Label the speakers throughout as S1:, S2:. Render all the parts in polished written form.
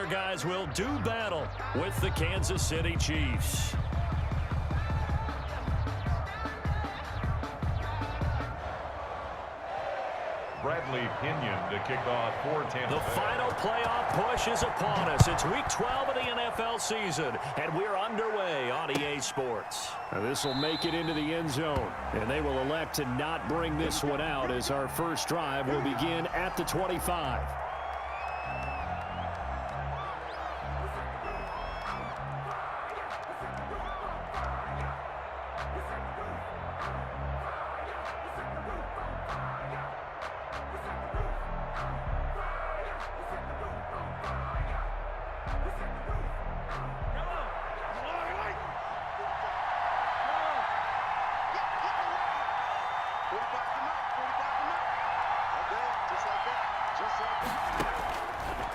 S1: their guys will do battle with the Kansas City Chiefs.
S2: Bradley Pinion to kick off for Tampa
S1: The
S2: Bay.
S1: final playoff push is upon us. It's Week 12 of the NFL season, and we're underway on EA Sports. This will make it into the end zone, and they will elect to not bring this one out as our first drive will begin at the 25.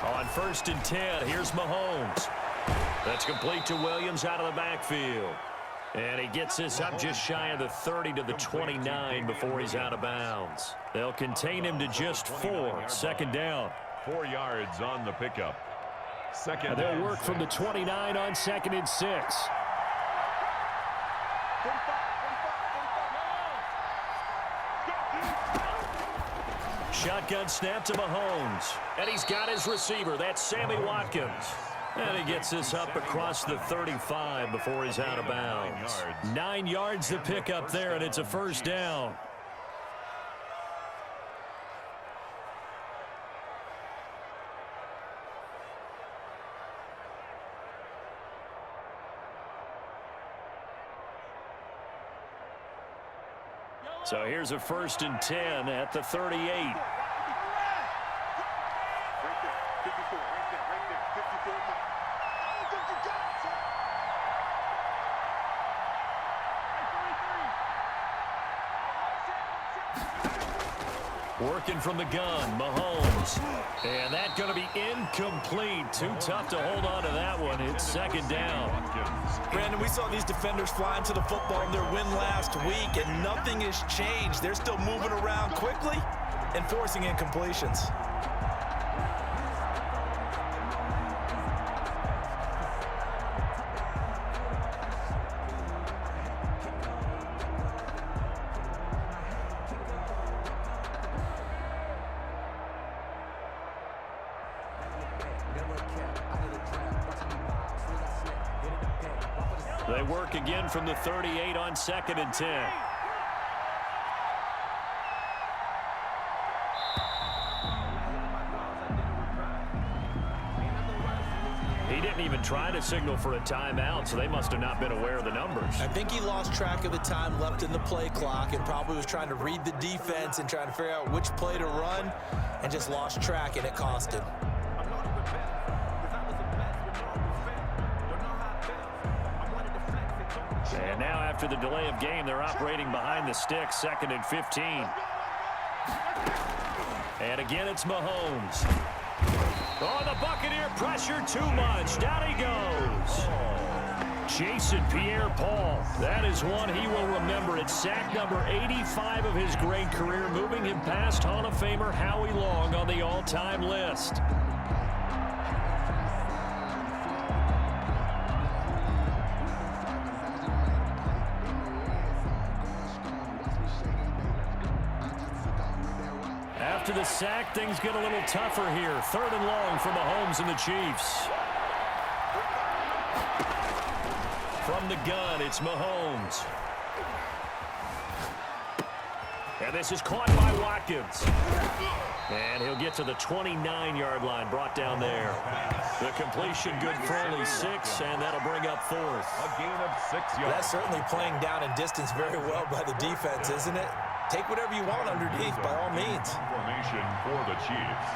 S1: On 1st and 10, here's Mahomes. That's complete to Williams out of the backfield. And he gets this up just shy of the 30 to the 29 before he's out of bounds. They'll contain him to just 4. Second down.
S2: 4 yards on the pickup. Second.
S1: They'll work from the 29 on 2nd and 6. Shotgun snap to Mahomes. And he's got his receiver. That's Sammy Watkins. And he gets this up across the 35 before he's out of bounds. 9 yards to pick up there, and it's a first down. So here's a 1st and 10 at the 38. Working from the gun, Mahomes. And that's going to be incomplete. Too tough to hold on to that one. It's second down.
S3: Brandon, we saw these defenders fly into the football in their win last week, and nothing has changed. They're still moving around quickly and forcing incompletions.
S1: They work again from the 38 on 2nd and 10. He didn't even try to signal for a timeout, so they must have not been aware of the numbers.
S3: I think he lost track of the time left in the play clock and probably was trying to read the defense and trying to figure out which play to run and just lost track, and it cost him.
S1: And now after the delay of game, they're operating behind the sticks, 2nd and 15. And again, it's Mahomes. Oh, the Buccaneer pressure too much. Down he goes. Jason Pierre-Paul. That is one he will remember. It's sack number 85 of his great career, moving him past Hall of Famer Howie Long on the all-time list. After the sack, things get a little tougher here. 3rd and long for Mahomes and the Chiefs. From the gun, it's Mahomes. And this is caught by Watkins. And he'll get to the 29-yard line, brought down there. The completion good for only 6, and that'll bring up 4th.
S2: A gain of 6 yards.
S3: That's certainly playing down in distance very well by the defense, isn't it? Take whatever you want underneath, by all means.
S2: Formation for the Chiefs.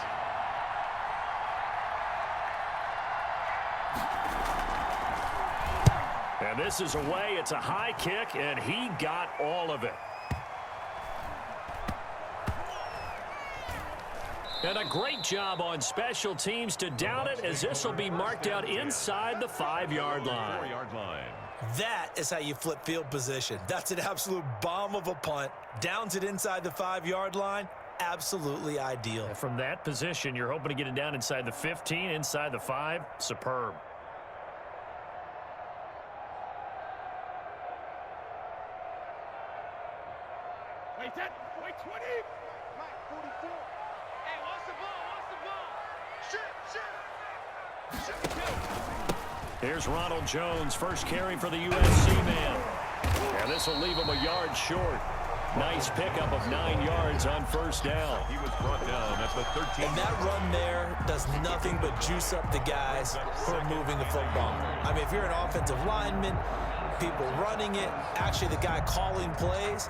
S1: And this is away. It's a high kick, and he got all of it. And a great job on special teams to down it, as this will be marked out inside the 5-yard line.
S2: 4-yard line.
S3: That is how you flip field position. That's an absolute bomb of a punt. Downs it inside the 5-yard line. absolutely ideal.
S1: From that position, you're hoping to get it down inside the 15, inside the 5. Superb.
S4: Wait 10, wait 20. Mike, 44. Hey, what's the ball? Shoot.
S1: Here's Ronald Jones, first carry for the USC man. And this will leave him a yard short. Nice pickup of 9 yards on first down.
S2: He was brought down at the 13.
S3: And that run there does nothing but juice up the guys who are moving the football. I mean, if you're an offensive lineman, people running it, actually the guy calling plays,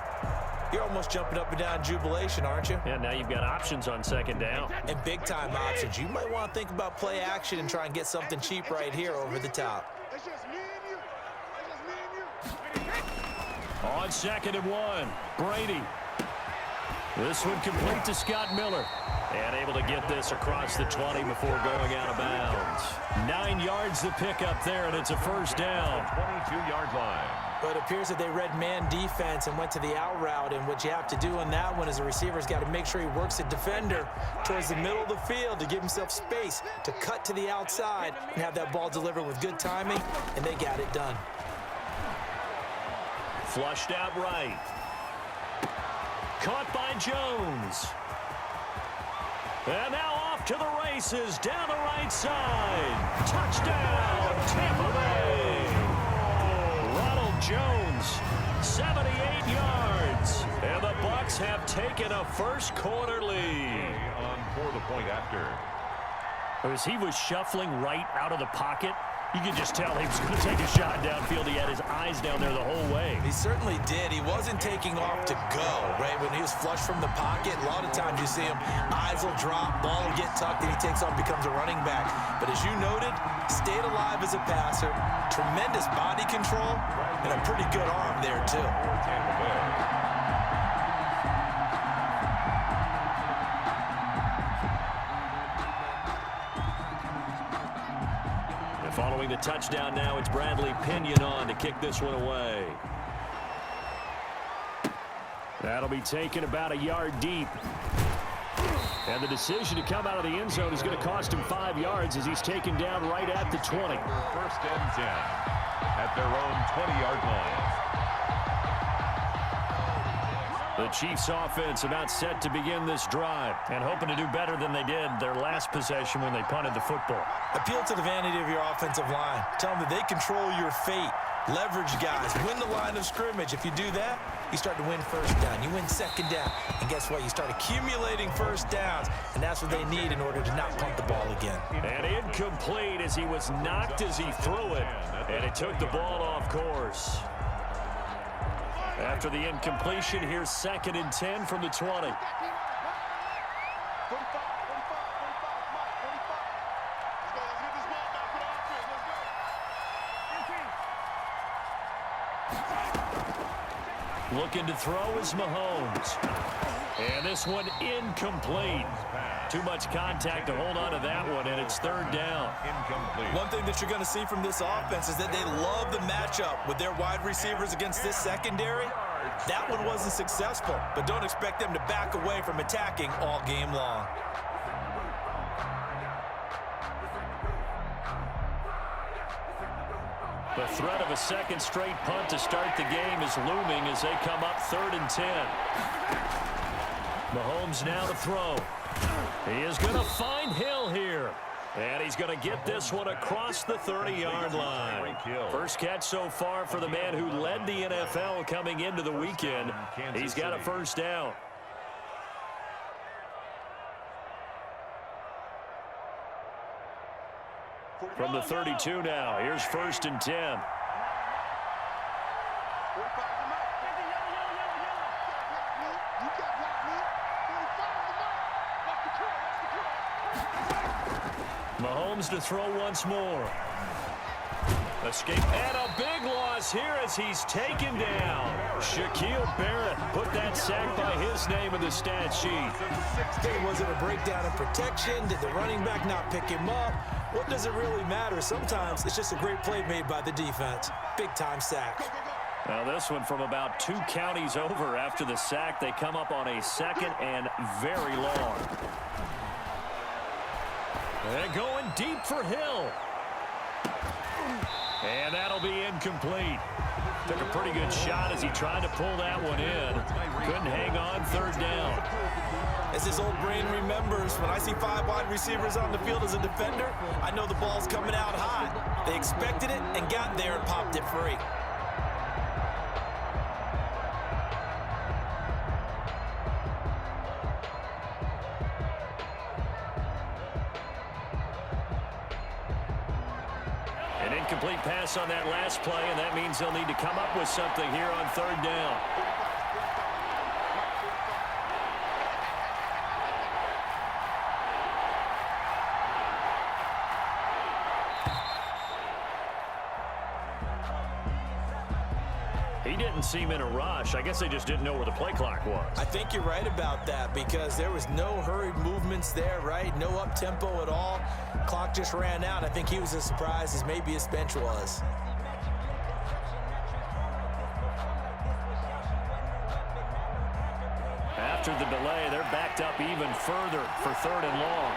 S3: you're almost jumping up and down in jubilation, aren't you?
S1: Yeah, now you've got options on second down.
S3: And big-time options. You might want to think about play action and try and get something cheap right here over the top.
S4: It's just me and you. It's just me and you.
S1: On 2nd and 1, Brady. This one complete to Scott Miller. And able to get this across the 20 before going out of bounds. 9 yards to pick up there, and it's a first down.
S2: 22-yard line.
S3: But it appears that they read man defense and went to the out route, and what you have to do on that one is the receiver's got to make sure he works the defender towards the middle of the field to give himself space to cut to the outside and have that ball delivered with good timing, and they got it done.
S1: Flushed out right. Caught by Jones. And now off to the races down the right side. Touchdown, Tampa Bay. Ronald Jones, 78 yards. And the Bucs have taken a first quarter lead.
S2: On for the point after.
S1: As he was shuffling right out of the pocket, you could just tell he was going to take a shot downfield. He had his eyes down there the whole way.
S3: He certainly did. He wasn't taking off to go, right? When he was flush from the pocket, a lot of times you see him, eyes will drop, ball will get tucked, and he takes off, becomes a running back. But as you noted, stayed alive as a passer, tremendous body control, and a pretty good arm there, too.
S2: Tampa Bay.
S1: Following the touchdown now, it's Bradley Pinion on to kick this one away. That'll be taken about a yard deep. And the decision to come out of the end zone is going to cost him 5 yards as he's taken down right at the 20.
S2: First and 10 at their own 20-yard line.
S1: The Chiefs offense about set to begin this drive and hoping to do better than they did their last possession when they punted the football.
S3: Appeal to the vanity of your offensive line. Tell them that they control your fate. Leverage guys. Win the line of scrimmage. If you do that, you start to win first down. You win second down. And guess what? You start accumulating first downs. And that's what they need in order to not punt the ball again.
S1: And incomplete as he was knocked as he threw it. And it took the ball off course. After the incompletion, here's 2nd and 10 from the 20. Looking to throw is Mahomes. And this one incomplete. Too much contact to hold on to that one, and it's 3rd down.
S2: Incomplete.
S3: One thing that you're going to see from this offense is that they love the matchup with their wide receivers against this secondary. That one wasn't successful, but don't expect them to back away from attacking all game long.
S1: The threat of a second straight punt to start the game is looming as they come up 3rd and 10. Mahomes now to throw. He is going to find Hill here. And he's going to get this one across the 30-yard line. First catch so far for the man who led the NFL coming into the weekend. He's got a first down. From the 32 now, here's 1st and 10. Mahomes to throw once more. Escape and a big loss here as he's taken down. Shaquille Barrett put that sack by his name in the stat sheet.
S3: Was it a breakdown in protection? Did the running back not pick him up? What does it really matter? Sometimes it's just a great play made by the defense. Big-time sack.
S1: Now this one from about 2 counties over. After the sack, they come up on a 2nd and very long. And going deep for Hill. And that'll be incomplete. Took a pretty good shot as he tried to pull that one in. Couldn't hang on 3rd down.
S3: As his old brain remembers, when I see 5 wide receivers on the field as a defender, I know the ball's coming out hot. They expected it and got there and popped it free.
S1: An incomplete pass on that last play, and that means they'll need to come up with something here on 3rd down. He didn't seem in a rush. I guess they just didn't know where the play clock was.
S3: I think you're right about that because there was no hurried movements there, right? No up-tempo at all. Clock just ran out. I think he was as surprised as maybe his bench was.
S1: After the delay, they're backed up even further for 3rd and long.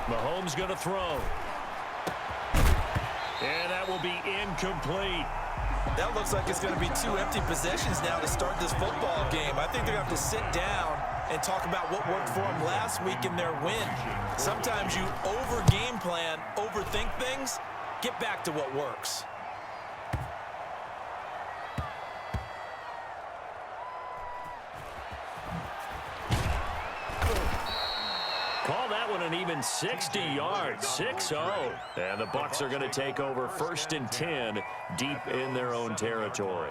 S1: Mahomes going to throw. And that will be incomplete.
S3: That looks like it's going to be 2 empty possessions now to start this football game. I think they're going to have to sit down and talk about what worked for them last week in their win. Sometimes you over-game plan, overthink things, get back to what works.
S1: Call that one an even 60 yards, 6-0. And the Bucs are going to take over 1st and 10 deep in their own territory.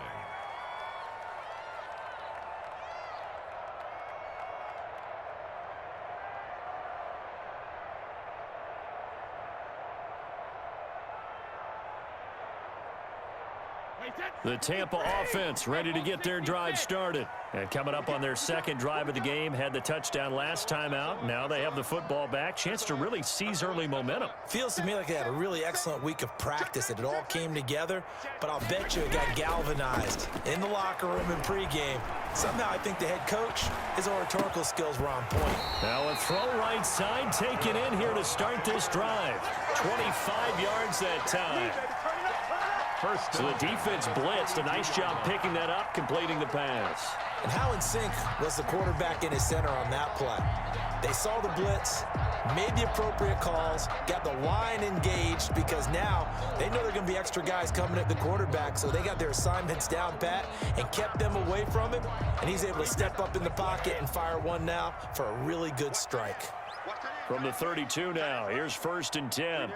S1: The Tampa offense ready to get their drive started. And coming up on their 2nd drive of the game, had the touchdown last time out. Now they have the football back. Chance to really seize early momentum.
S3: Feels to me like they had a really excellent week of practice. It all came together, but I'll bet you it got galvanized in the locker room in pregame. Somehow I think the head coach, his oratorical skills were on point.
S1: Now a throw right side taken in here to start this drive. 25 yards that time. So the defense blitzed. A nice job picking that up, completing the pass.
S3: And how in sync was the quarterback in his center on that play? They saw the blitz, made the appropriate calls, got the line engaged because now they know there are going to be extra guys coming at the quarterback, so they got their assignments down pat and kept them away from him, and he's able to step up in the pocket and fire one now for a really good strike.
S1: From the 32 now, here's 1st and 10.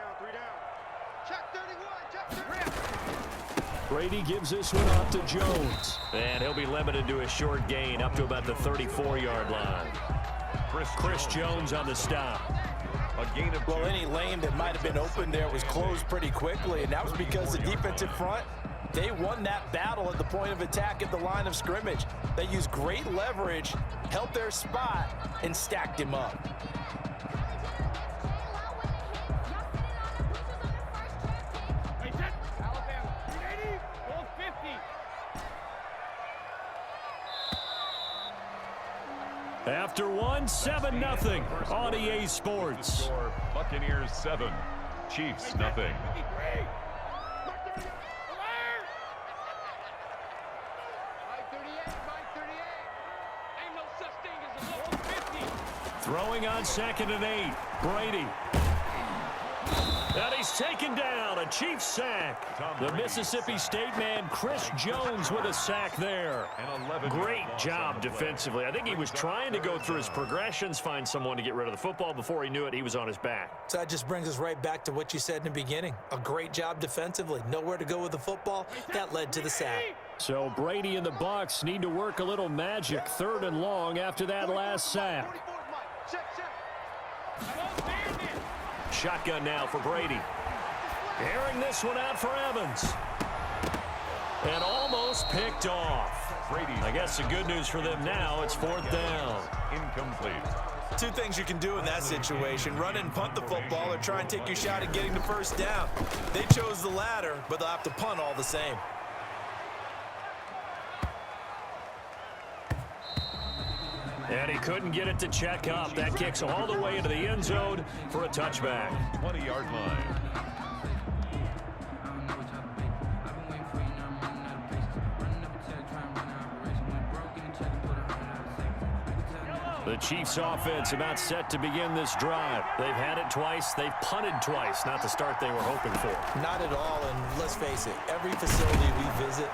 S1: Brady gives this one off to Jones. And he'll be limited to a short gain up to about the 34-yard line. Chris Jones on the stop.
S2: A gain of 2.
S3: Well, any lane that might have been open there was closed pretty quickly, and that was because the defensive front, they won that battle at the point of attack at the line of scrimmage. They used great leverage, held their spot, and stacked him up.
S1: After one, 7-0 on EA Sports.
S2: Buccaneers 7, Chiefs nothing.
S1: Throwing on 2nd and 8, Brady. And he's taken down, a Chiefs sack. The Mississippi State man, Chris Jones, with a sack there. Great job defensively. I think he was trying to go through his progressions, find someone to get rid of the football. Before he knew it, he was on his back.
S3: So that just brings us right back to what you said in the beginning. A great job defensively. Nowhere to go with the football. That led to the sack.
S1: So Brady and the Bucs need to work a little magic. 3rd and long after that last sack. Shotgun now for Brady. Airing this one out for Evans. And almost picked off. I guess the good news for them now, it's 4th down.
S2: Incomplete.
S3: Two things you can do in that situation: run and punt the football, or try and take your shot at getting the first down. They chose the latter, but they'll have to punt all the same.
S1: And he couldn't get it to check up. That kicks all the way into the end zone for a touchback.
S2: 20-yard line.
S1: The Chiefs offense about set to begin this drive. They've had it twice. They've punted twice. Not the start they were hoping for.
S3: Not at all, and let's face it, every facility we visit,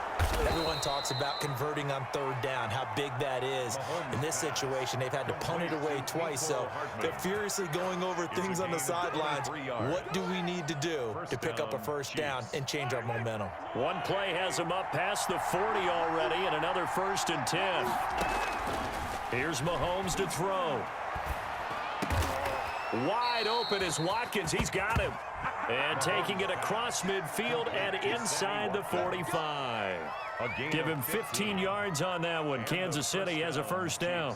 S3: everyone talks about converting on 3rd down, how big that is. In this situation, they've had to punt it away twice, so they're furiously going over things on the sidelines. What do we need to do to pick up a first down and change our momentum?
S1: One play has him up past the 40 already, and another 1st and 10. Here's Mahomes to throw. Wide open is Watkins. He's got him. And taking it across midfield and inside the 45. Give him 15 yards on that one. Kansas City has a first down.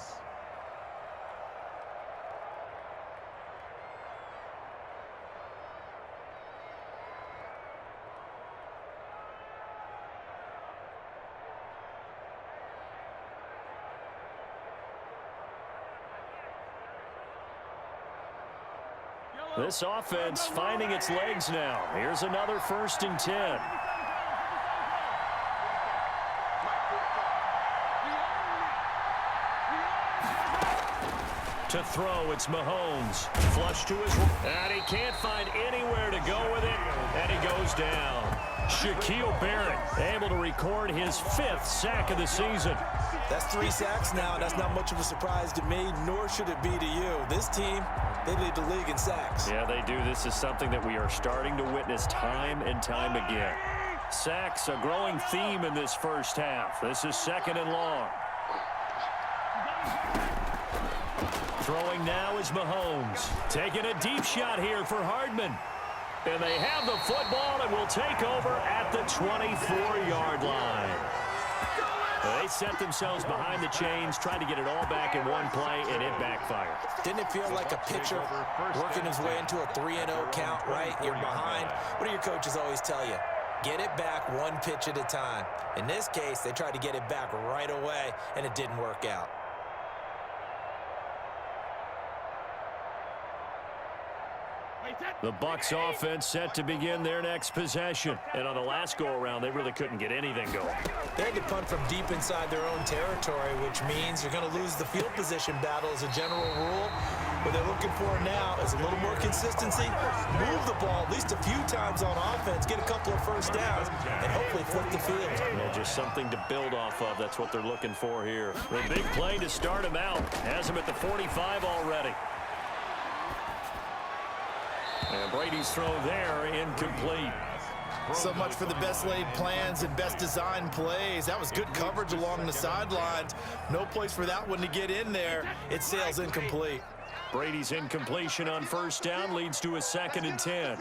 S1: This offense finding its legs now. Here's another 1st and 10. To throw, it's Mahomes. Flush to his right. And he can't find anywhere to go with it. And he goes down. Shaquille Barrett able to record his 5th sack of the season.
S3: That's 3 sacks now, and that's not much of a surprise to me, nor should it be to you. This team, they lead the league in sacks.
S1: Yeah, they do. This is something that we are starting to witness time and time again. Sacks, a growing theme in this first half. This is 2nd and long. Throwing now is Mahomes. Taking a deep shot here for Hardman. And they have the football and will take over at the 24-yard line. They set themselves behind the chains, trying to get it all back in one play, and it backfired.
S3: Didn't it feel like a pitcher working his way into a 3-0 count, right? You're behind. What do your coaches always tell you? Get it back one pitch at a time. In this case, they tried to get it back right away, and it didn't work out.
S1: The Bucs offense set to begin their next possession. And on the last go-around, they really couldn't get anything going.
S3: They had to punt from deep inside their own territory, which means you're going to lose the field position battle as a general rule. What they're looking for now is a little more consistency, move the ball at least a few times on offense, get a couple of first downs, and hopefully flip the field.
S1: Yeah, just something to build off of. That's what they're looking for here. The big play to start him out. Has him at the 45 already. And Brady's throw there, incomplete.
S5: So much for the best laid plans and best designed plays. That was good coverage along the sidelines. No place for that one to get in there. It sails incomplete.
S1: Brady's incompletion on 1st down leads to a 2nd and 10.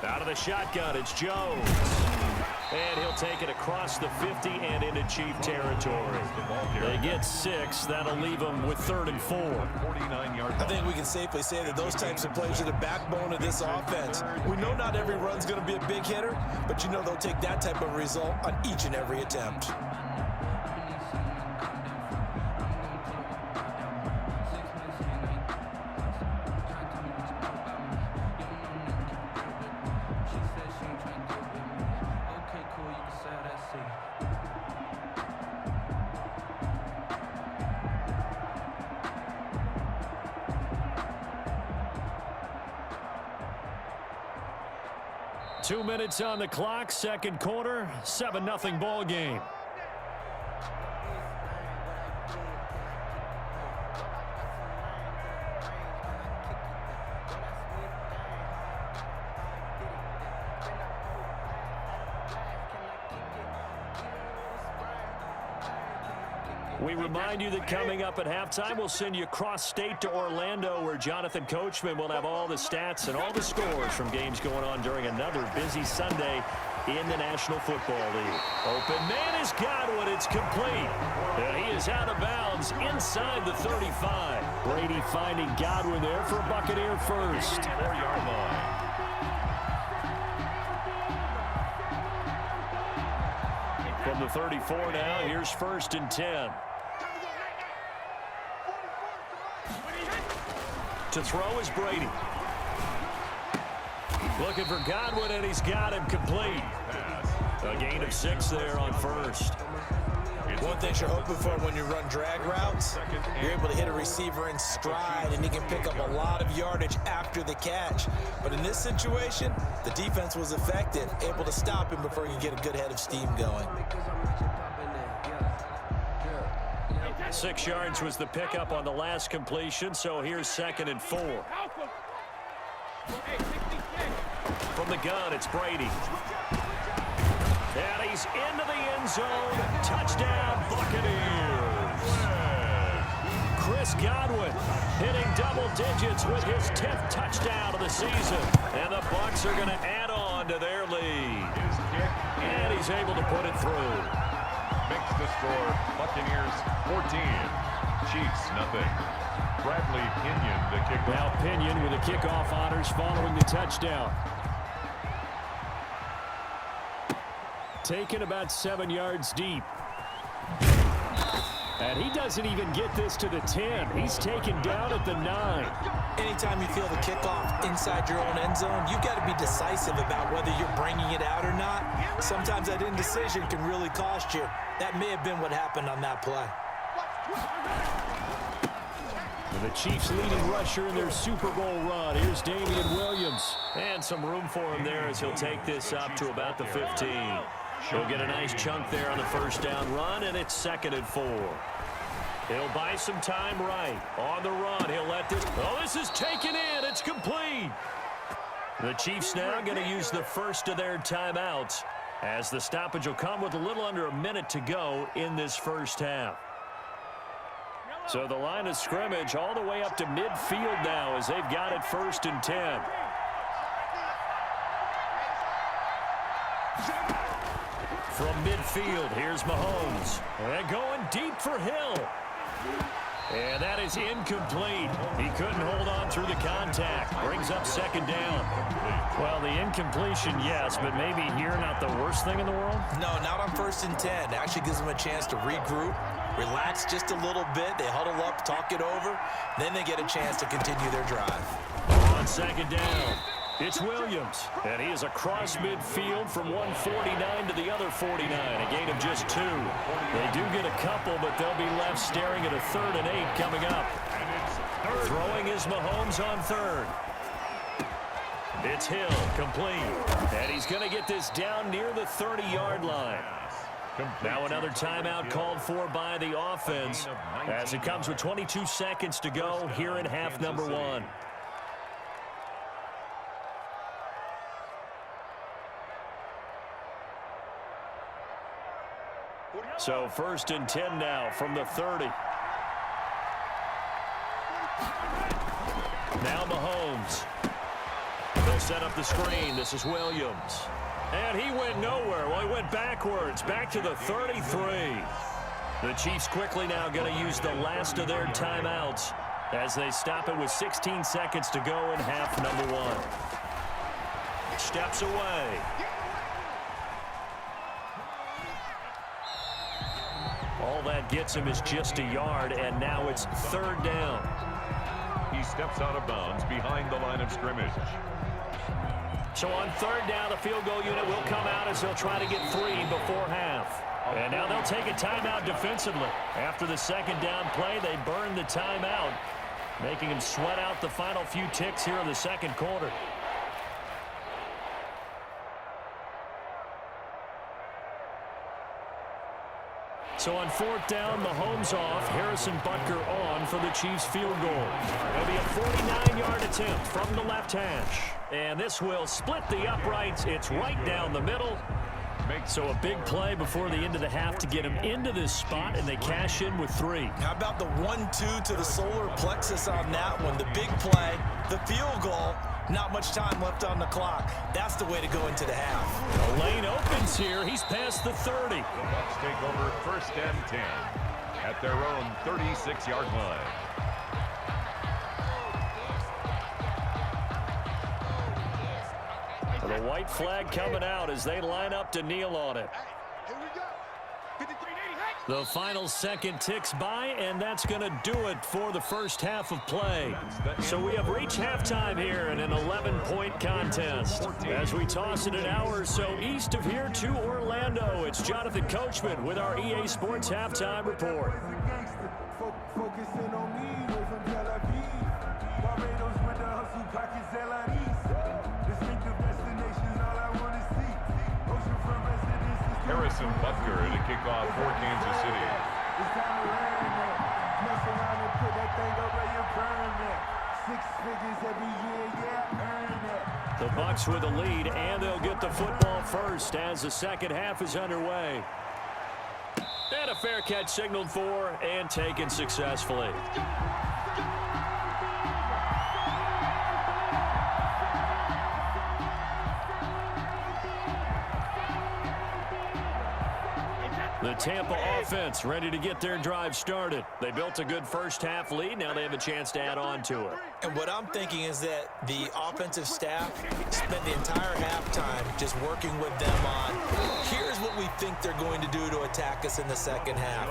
S1: Out of the shotgun, it's Jones. And he'll take it across the 50 and into Chief territory. They get 6. That'll leave them with 3rd and 4.
S3: I think we can safely say that those types of plays are the backbone of this offense. We know not every run's going to be a big hitter, but you know they'll take that type of result on each and every attempt.
S1: Two minutes on the clock, second quarter, 7-0 ball game. We remind you that coming up at halftime, we'll send you cross-state to Orlando, where Jonathan Coachman will have all the stats and all the scores from games going on during another busy Sunday in the National Football League. Open man is Godwin. It's complete. And he is out of bounds inside the 35. Brady finding Godwin there for a Buccaneer first.
S2: 4-yard line.
S1: From the 34 now, here's 1st and 10. To throw is Brady. Looking for Godwin, and he's got him complete. A gain of 6 there on 1st.
S3: One thing you're hoping for when you run drag routes, you're able to hit a receiver in stride, and he can pick up a lot of yardage after the catch. But in this situation, the defense was effective, able to stop him before he could get a good head of steam going.
S1: 6 yards was the pickup on the last completion, so here's 2nd and 4. From the gun, it's Brady. And he's into the end zone. Touchdown, Buccaneers. Chris Godwin hitting double digits with his 10th touchdown of the season. And the Bucs are going to add on to their lead. And he's able to put it through.
S2: Makes the score Buccaneers 14, Chiefs nothing. Bradley Pinion to kick off.
S1: Now Pinion with the kickoff honors following the touchdown. Taken about 7 yards deep. And he doesn't even get this to the 10. He's taken down at the 9.
S3: Anytime you feel the kickoff inside your own end zone, you've got to be decisive about whether you're bringing it out or not. Sometimes that indecision can really cost you. That may have been what happened on that play.
S1: The Chiefs' leading rusher in their Super Bowl run. Here's Damian Williams. And some room for him there as he'll take this up to about the 15. He'll get a nice chunk there on the first down run, and it's 2nd and 4. He'll buy some time right. On the run, he'll let this... Oh, this is taken in. It's complete. The Chiefs now going to use the first of their timeouts, as the stoppage will come with a little under a minute to go in this first half. So the line of scrimmage all the way up to midfield now as they've got it 1st and 10. From midfield, here's Mahomes. And going deep for Hill. And that is incomplete. He couldn't hold on through the contact. Brings up 2nd down. Well, the incompletion, yes, but maybe here not the worst thing in the world?
S3: No, not on 1st and 10. It actually gives them a chance to regroup, relax just a little bit. They huddle up, talk it over. Then they get a chance to continue their drive.
S1: On 2nd down, it's Williams. And he is across midfield from 149 to the other 49. A gain of just 2. They do get a couple, but they'll be left staring at a 3rd and 8 coming up. Throwing is Mahomes on 3rd. It's Hill, complete. And he's going to get this down near the 30-yard line. Now another timeout called for by the offense as it comes with 22 seconds to go here in half number 1. So 1st and 10 now from the 30. Now Mahomes. They'll set up the screen. This is Williams. And he went nowhere. Well, he went backwards. Back to the 33. The Chiefs quickly now going to use the last of their timeouts as they stop it with 16 seconds to go in half number 1. Steps away. All that gets him is just a yard, and now it's 3rd down.
S2: He steps out of bounds behind the line of scrimmage.
S1: So on 3rd down, the field goal unit will come out as they'll try to get 3 before half. And now they'll take a timeout defensively. After the 2nd down play, they burn the timeout, making him sweat out the final few ticks here in the 2nd quarter. So on 4th down, Mahomes off, Harrison Butker on for the Chiefs field goal. It'll be a 49-yard attempt from the left hash. And this will split the uprights. It's right down the middle. So a big play before the end of the half to get him into this spot, and they cash in with 3.
S3: How about the 1-2 to the solar plexus on that one? The big play, the field goal, not much time left on the clock. That's the way to go into the half.
S1: The lane opens here. He's past the 30.
S2: The Bucs take over 1st and 10 at their own 36-yard line.
S1: The white flag coming out as they line up to kneel on it.
S4: Here we go. 53.
S1: The final second ticks by, and that's going to do it for the first half of play. So we have reached halftime here in an 11-point contest. As we toss it an hour or so east of here to Orlando, it's Jonathan Coachman with our EA Sports Halftime Report.
S6: Focusing on me, way from Tel Aviv. Barbados with the hustle pockets, distinctive destinations, all I want to see. Oceanfront residences.
S2: Harrison Butker to kick off for Kansas City.
S6: It's time to learn that. Mess around and put that thing over your burn that. 6 figures every year, yeah, earn that.
S1: The Bucs with a lead, and they'll get the football first as the second half is underway. And a fair catch signaled for and taken successfully. The Tampa offense ready to get their drive started. They built a good first half lead. Now they have a chance to add on to it.
S3: And what I'm thinking is that the offensive staff spent the entire halftime just working with them on, here's what we think they're going to do to attack us in the second half.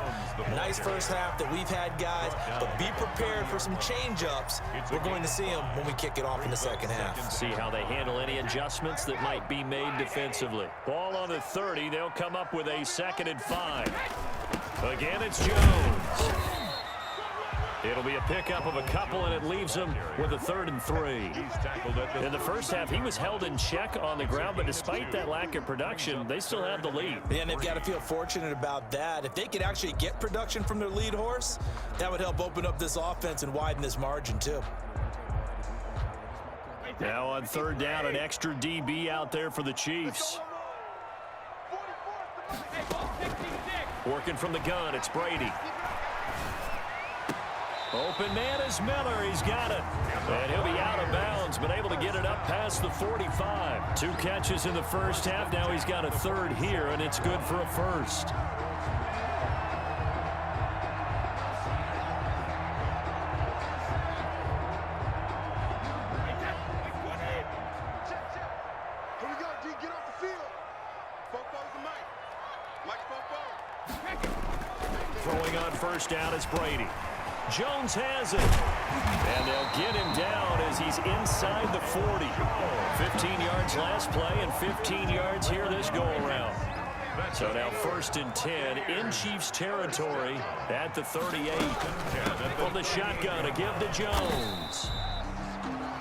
S3: Nice first half that we've had, guys, but be prepared for some change-ups. We're going to see them when we kick it off in the second half.
S1: See how they handle any adjustments that might be made defensively. Ball on the 30. They'll come up with a 2nd and 5. Again, it's Jones. It'll be a pickup of a couple, and it leaves him with a 3rd and 3. In the first half, he was held in check on the ground, but despite that lack of production, they still have the lead.
S3: And they've got to feel fortunate about that. If they could actually get production from their lead horse, that would help open up this offense and widen this margin, too.
S1: Now on 3rd down, an extra DB out there for the Chiefs. Working from the gun, it's Brady. Open man is Miller. He's got it. And he'll be out of bounds, but able to get it up past the 45. 2 catches in the first half. Now he's got a 3rd here, and it's good for a 1st.
S4: Here we go, D. Get off the field. Fofo's the mic. Mike Fofo.
S1: Throwing on 1st down is Brady. Jones has it. And they'll get him down as he's inside the 40. 15 yards last play and 15 yards here this go-around. So now 1st and 10 in Chiefs territory at the 38. From the shotgun, a give to Jones.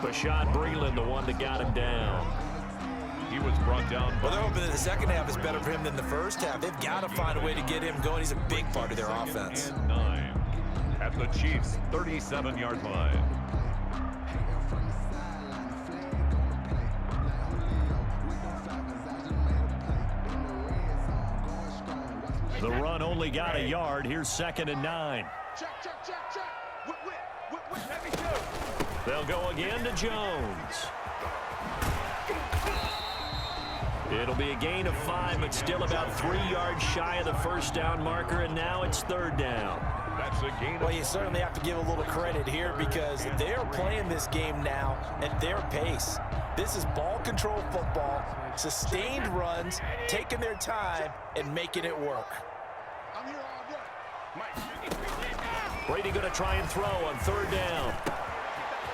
S1: Bashad Breeland, the one that got him down.
S2: He was brought down.
S3: Well, they're hoping that the second half is better for him than the first half. They've got to find a way to get him going. He's a big part of their offense.
S2: 9 at the Chiefs' 37-yard line.
S1: The run only got a yard. Here's 2nd and 9.
S4: Check. Whip. Let me shoot.
S1: They'll go again to Jones. It'll be a gain of 5, but still about 3 yards shy of the 1st down marker, and now it's 3rd down.
S2: That's a gain.
S3: Well, you certainly have to give a little credit here because they are playing this game now at their pace. This is ball control football, sustained runs, taking their time, and making it work.
S4: I'm here all day. Mike.
S1: Brady going to try and throw on 3rd down.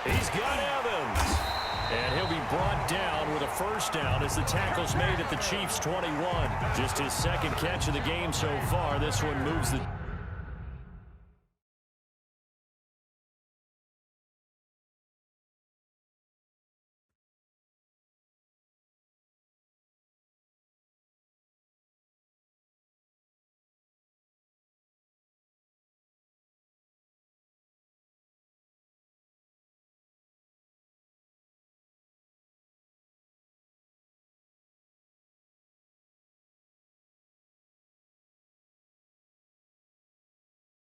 S1: He's got Evans. And he'll be brought down with a 1st down as the tackle's made at the Chiefs' 21. Just his 2nd catch of the game so far. This one moves the